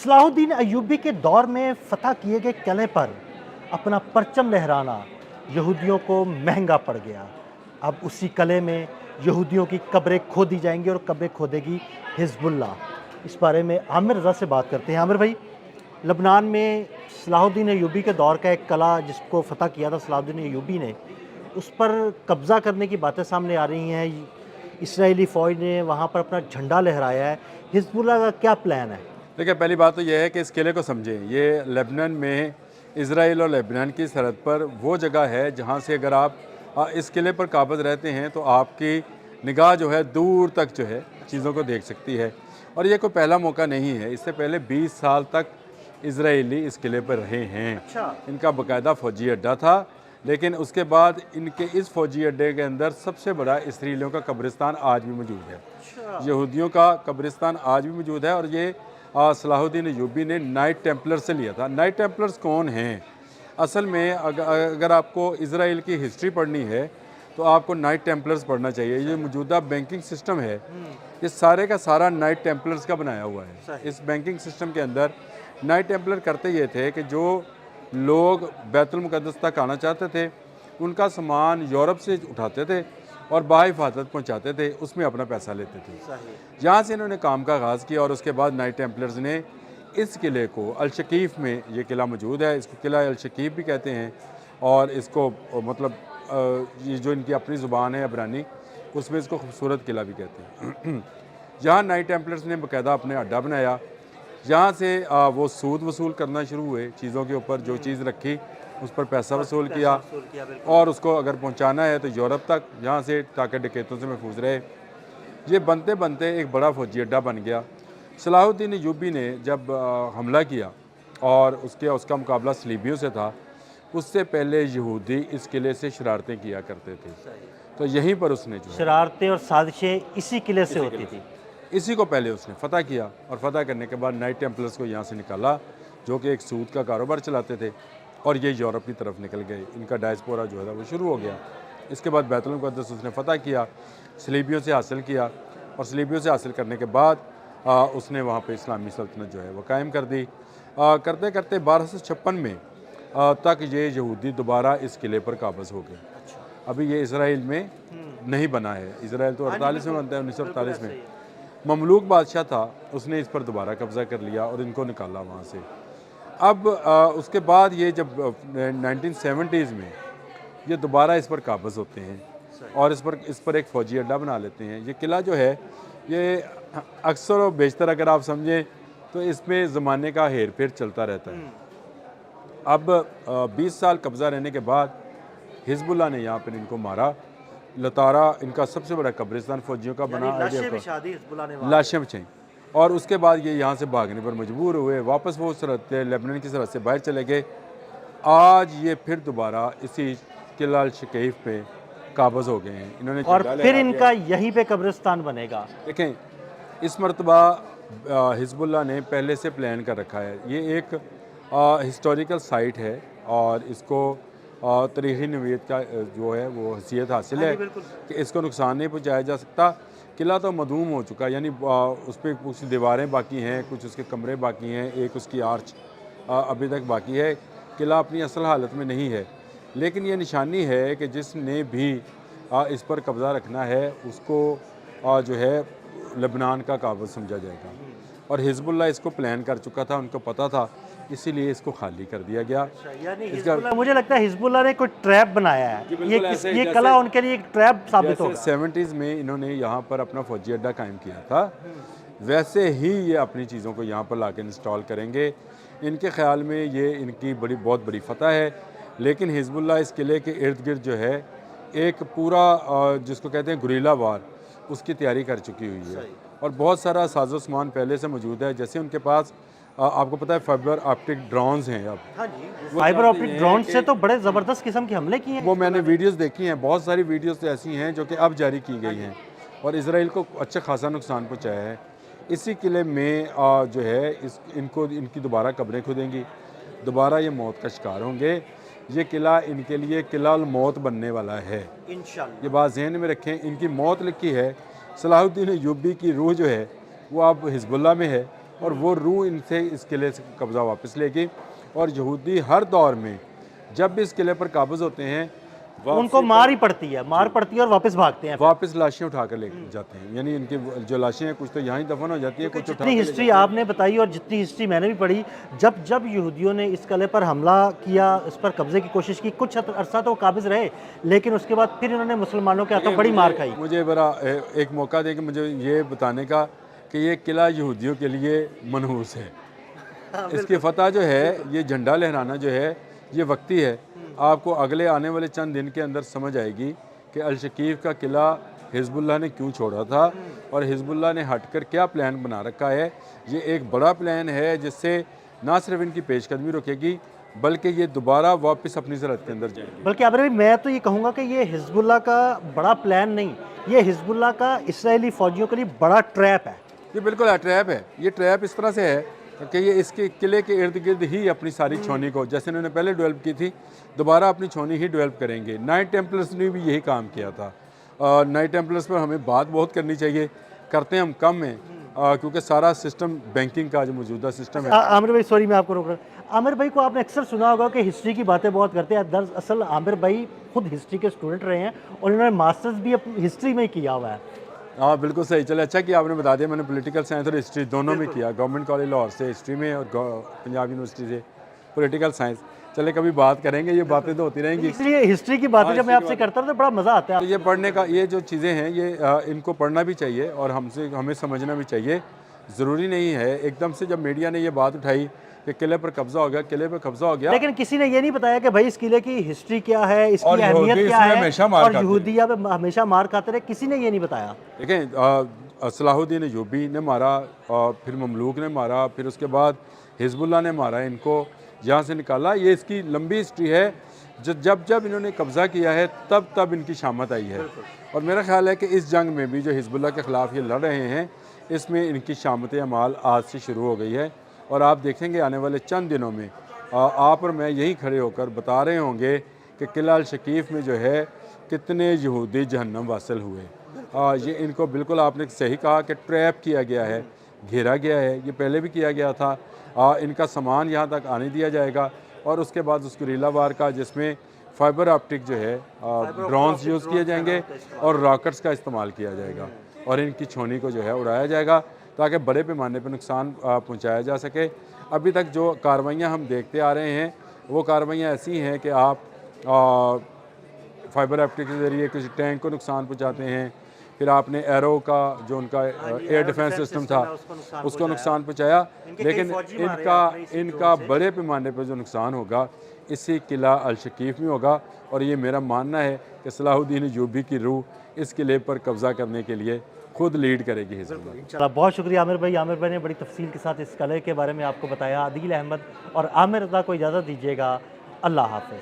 Salahuddin Ayyubi के दौर में फतह किए गए किले पर अपना परचम लहराना यहूदियों को महंगा पड़ गया। अब उसी किले में यहूदियों की कब्रें खोदी जाएंगी और कब्रें खोदेगी हिजबुल्लाह। इस बारे में आमिर रज़ा से बात करते हैं। आमिर भाई, लबनान में सलाहुद्दीन अय्यूबी के दौर का एक किला जिसको फतह किया था सलाहुद्दीन अय्यूबी ने, उस पर कब्ज़ा करने की बातें सामने आ रही हैं। इसराइली फ़ौज ने वहाँ पर अपना झंडा लहराया है। हिजबुल्लाह का क्या प्लान है? देखिए, पहली बात तो यह है कि इस किले को समझें। ये लेबनान में इसराइल और लेबनान की सरहद पर वो जगह है जहाँ से अगर आप इस किले पर काबज़ रहते हैं तो आपकी निगाह जो है दूर तक जो है चीज़ों को देख सकती है। और ये कोई पहला मौका नहीं है, इससे पहले 20 साल तक इसराइली इस किले पर रहे हैं। अच्छा। इनका बाकायदा फ़ौजी अड्डा था, लेकिन उसके बाद इनके इस फ़ौजी अड्डे के अंदर सबसे बड़ा इसराइलियों का कब्रिस्तान आज भी मौजूद है। अच्छा। यहूदियों का कब्रिस्तान आज भी मौजूद है। और ये सलाहुद्दीन अय्यूबी ने नाइट टेम्पलर से लिया था। नाइट टेम्पलर्स कौन हैं? असल में अगर आपको इज़राइल की हिस्ट्री पढ़नी है तो आपको नाइट टेम्पलर्स पढ़ना चाहिए। ये मौजूदा बैंकिंग सिस्टम है, ये सारे का सारा नाइट टेम्पलर्स का बनाया हुआ है। इस बैंकिंग सिस्टम के अंदर नाइट टेम्पलर करते ये थे कि जो लोग बैतुल मुक़द्दस तक आना चाहते थे उनका सामान यूरोप से उठाते थे और बाहिफाजत पहुँचाते थे, उसमें अपना पैसा लेते थे। यहाँ से इन्होंने काम का आगाज़ किया और उसके बाद नाइट टेम्पलर्स ने इस किले को अल-शकीफ़ में, ये किला मौजूद है, इसको किला अल-शकीफ़ भी कहते हैं। और इसको मतलब ये जो इनकी अपनी ज़ुबान है अबरानी, उसमें इसको खूबसूरत किला भी कहते हैं। यहाँ नाइट टेम्पलर्स ने बाकायदा अपने अड्डा बनाया। यहाँ से वो सूद वसूल करना शुरू हुए चीज़ों के ऊपर। जो चीज़ रखी उस पर पैसा वसूल किया और उसको अगर पहुँचाना है तो यूरोप तक, यहाँ से ताकि डकैतों से महफूज रहे। ये बनते बनते एक बड़ा फ़ौजी अड्डा बन गया। सलाहुद्दीन अय्यूबी ने जब हमला किया और उसका मुकाबला सलीबियों से था, उससे पहले यहूदी इस किले से शरारतें किया करते थे। तो यहीं पर उसने जो शरारतें और साजिशें इसी किले से होती थी। इसी को पहले उसने फ़तह किया और फ़तह करने के बाद नाइट टेम्पलर्स को यहाँ से निकाला, जो कि एक सूद का कारोबार चलाते थे, और ये यूरोप की तरफ निकल गए। इनका डायस्पोरा जो है वो शुरू हो गया। इसके बाद बैतुल मुक़द्दस उसने फ़तह किया, सलीबियों से हासिल किया, और सलीबियों से हासिल करने के बाद उसने वहाँ पे इस्लामी सल्तनत जो है वो कायम कर दी। करते करते 1256 में तक ये यहूदी दोबारा इस किले पर काबज़ हो गए। अभी ये इसराइल में नहीं बना है। इसराइल तो 48 में बनता है, 1948 में। ममलूक बादशाह था, उसने इस पर दोबारा कब्ज़ा कर लिया और इनको निकाला वहाँ से। अब उसके बाद ये जब 1970s में ये दोबारा इस पर काबज़ होते हैं और इस पर एक फ़ौजी अड्डा बना लेते हैं। ये किला जो है ये अक्सर और बेशतर अगर आप समझें तो इसमें ज़माने का हेर फेर चलता रहता है। अब 20 साल कब्ज़ा रहने के बाद हिजबुल्लाह ने यहाँ पर इनको मारा। लतारा इनका सबसे बड़ा कब्रिस्तान फ़ौजियों का बना। लाशें बिछाई और उसके बाद ये यहाँ से भागने पर मजबूर हुए। वापस वो सरहद लेबनान की सरहद से बाहर चले गए। आज ये फिर दोबारा इसी किला अल-शकीफ़ पे काबज़ हो गए हैं इन्होंने। और फिर इनका यहीं पे कब्रिस्तान बनेगा। देखें, इस मरतबा हिजबुल्लाह ने पहले से प्लान कर रखा है। ये एक हिस्टोरिकल साइट है और इसको तारीख़ी नवीयत का जो है वो हैसियत हासिल है कि इसको नुकसान नहीं पहुँचाया जा सकता। किला तो मदूम हो चुका है, यानी उस पर कुछ दीवारें बाकी हैं, कुछ उसके कमरे बाकी हैं, एक उसकी आर्च अभी तक बाकी है। किला अपनी असल हालत में नहीं है, लेकिन ये निशानी है कि जिसने भी इस पर कब्ज़ा रखना है उसको जो है लेबनान का काबज़ समझा जाएगा। और हिजबुल्लाह इसको प्लान कर चुका था, उनको पता था, इसीलिए इसको खाली कर दिया गया। यानी मुझे लगता है हिजबुल्लाह ने कोई ट्रैप बनाया है। ये किला उनके लिए एक ट्रैप साबित होगा। 70s में इन्होंने यहाँ पर अपना फ़ौजी अड्डा कायम किया था, वैसे ही ये अपनी चीज़ों को यहाँ पर लाके इंस्टॉल करेंगे। इनके ख़्याल में ये इनकी बहुत बड़ी फ़तह है। लेकिन हिजबुल्लाह इस किले के इर्द गिर्द जो है एक पूरा जिसको कहते हैं गुरीला वार, उसकी तैयारी कर चुकी हुई है। और बहुत सारा साजो सामान पहले से मौजूद है। जैसे उनके पास आपको पता है फाइबर ऑप्टिक ड्रोन्स हैं। अब हाँ जी, फाइबर ऑप्टिक ड्रोन से तो बड़े ज़बरदस्त किस्म के हमले किए हैं। वो मैंने वीडियोस देखी हैं, बहुत सारी वीडियोस ऐसी हैं जो कि अब जारी की गई हैं और इसराइल को अच्छा खासा नुकसान पहुंचाया है। इसी किले में जो है इनकी दोबारा कब्रें खुदेंगी, दोबारा ये मौत का शिकार होंगे। ये किला इनके लिए किला अल मौत बनने वाला है इंशाअल्लाह। ये बात ज़हन में रखें। इनकी मौत लिखी है। सलाहुद्दीन अय्यूबी की रूह जो है वो अब हिजबुल्लाह में है और वो रूह इनसे इस किले से कब्ज़ा वापस लेगी। और यहूदी हर दौर में जब भी इस किले पर काबिज़ होते हैं उनको मार ही पड़ती है, मार पड़ती है और वापस भागते हैं। वापस लाशें उठा कर ले जाते हैं, यानी इनकी जो लाशें हैं कुछ तो यहाँ ही दफन हो जाती है, कुछ उठा जितनी हिस्ट्री आपने बताई और जितनी हिस्ट्री मैंने भी पढ़ी, जब जब यहूदियों ने इस किले पर हमला किया, इस पर कब्जे की कोशिश की, कुछ अरसा तो काबिज रहे, लेकिन उसके बाद फिर इन्होंने मुसलमानों के हाथों बड़ी मार खाई। मुझे बड़ा एक मौका दे कि मुझे ये बताने का कि ये किला यहूदियों के लिए मनहूस है। इसकी फतह जो है, ये झंडा लहराना जो है, ये वक्ती है। आपको अगले आने वाले चंद दिन के अंदर समझ आएगी कि अल-शकीफ का किला हिजबुल्लाह ने क्यों छोड़ा था और हिजबुल्लाह ने हटकर क्या प्लान बना रखा है। ये एक बड़ा प्लान है जिससे ना सिर्फ इनकी पेशकदमी रुकेगी बल्कि ये दोबारा वापस अपनी ज़रअत के अंदर जाएंगे। बल्कि आमिर भाई, मैं तो ये कहूँगा कि ये हिजबुल्लाह का बड़ा प्लान नहीं, ये हिजबुल्लाह का इसराइली फ़ौजियों के लिए बड़ा ट्रैप है। ये बिल्कुल ट्रैप है। ये ट्रैप इस तरह से है कि ये इसके किले के इर्द गिर्द ही अपनी सारी छौनी को, जैसे इन्होंने पहले डेवलप की थी, दोबारा अपनी छौनी ही डेवलप करेंगे। नाइट टेम्पलर्स ने भी यही काम किया था। नाइट टेम्पलर्स पर हमें बात बहुत करनी चाहिए, करते हम कम हैं, क्योंकि सारा सिस्टम बैंकिंग का जो मौजूदा सिस्टम है। आमिर भाई, सॉरी मैं आपको रोक रहा हूँ। आमिर भाई को आपने अक्सर सुना होगा कि हिस्ट्री की बातें बहुत करते हैं। दरअसल आमिर भाई खुद हिस्ट्री के स्टूडेंट रहे हैं और इन्होंने मास्टर्स भी हिस्ट्री में ही किया हुआ है। हाँ बिल्कुल सही। चले, अच्छा कि आपने बता दिया। मैंने पॉलिटिकल साइंस और हिस्ट्री दोनों में किया, गवर्नमेंट कॉलेज लाहौर से हिस्ट्री में और पंजाब यूनिवर्सिटी से पॉलिटिकल साइंस। चले कभी बात करेंगे, ये बातें तो होती रहेंगी। इसलिए हिस्ट्री की बातें जब मैं आपसे करता हूँ तो बड़ा मज़ा आता है। तो ये पढ़ने का, ये जो चीज़ें हैं ये इनको पढ़ना भी चाहिए और हमें समझना भी चाहिए। ज़रूरी नहीं है एकदम से जब मीडिया ने ये बात उठाई कि किले पर कब्जा हो गया, किले पर कब्जा हो गया, लेकिन किसी ने ये नहीं बताया कि भाई इस किले की हिस्ट्री क्या है, इसकी और अहमियत यहूदी क्या इसमें है, हमेशा मार और खाते यहूदी यहाँ पे हमेशा मार खाते रहे। किसी ने ये नहीं बताया। देखें, सलाहुद्दीन अय्यूबी ने मारा, फिर ममलूक ने मारा, फिर उसके बाद हिजबुल्लाह ने मारा, इनको यहाँ से निकाला। ये इसकी लंबी हिस्ट्री है। जब जब इन्होंने कब्ज़ा किया है तब तब इनकी शामत आई है। और मेरा ख्याल है कि इस जंग में भी जो हिजबुल्लाह के ख़िलाफ़ ये लड़ रहे हैं, इसमें इनकी शामत अमाल आज से शुरू हो गई है। और आप देखेंगे आने वाले चंद दिनों में आप और मैं यहीं खड़े होकर बता रहे होंगे कि किला अल-शकीफ में जो है कितने यहूदी जहन्नम वासिल हुए। ये इनको बिल्कुल आपने सही कहा कि ट्रैप किया गया है, घेरा गया है। ये पहले भी किया गया था। इनका सामान यहाँ तक आने दिया जाएगा और उसके बाद उस गुरीला वार का, जिसमें फाइबर ऑप्टिक जो है ड्रोन्स यूज़ किए जाएंगे और रॉकेट्स का इस्तेमाल किया जाएगा और इनकी छौनी को जो है उड़ाया जाएगा ताकि बड़े पैमाने पर नुकसान पहुँचाया जा सके। अभी तक जो कार्रवाइयाँ हम देखते आ रहे हैं वो कार्रवाइयाँ ऐसी हैं कि आप फाइबर ऑप्टिक के ज़रिए किसी टैंक को नुकसान पहुँचाते हैं, फिर आपने एरो का जो उनका एयर डिफेंस सिस्टम था उसको नुकसान पहुँचाया, लेकिन इनका बड़े पैमाने पर जो नुकसान होगा इसी किला अल-शकीफ में होगा। और ये मेरा मानना है कि सलाहुद्दीन अय्यूबी की रूह इस किले पर कब्ज़ा करने के लिए खुद लीड करेगी हिजबुल्लाह। इंशाल्लाह। बहुत शुक्रिया आमिर भाई। आमिर भाई ने बड़ी तफसील के साथ इस किले के बारे में आपको बताया। आदिल अहमद और आमिर रज़ा को इजाज़त दीजिएगा। अल्लाह हाफ़िज़।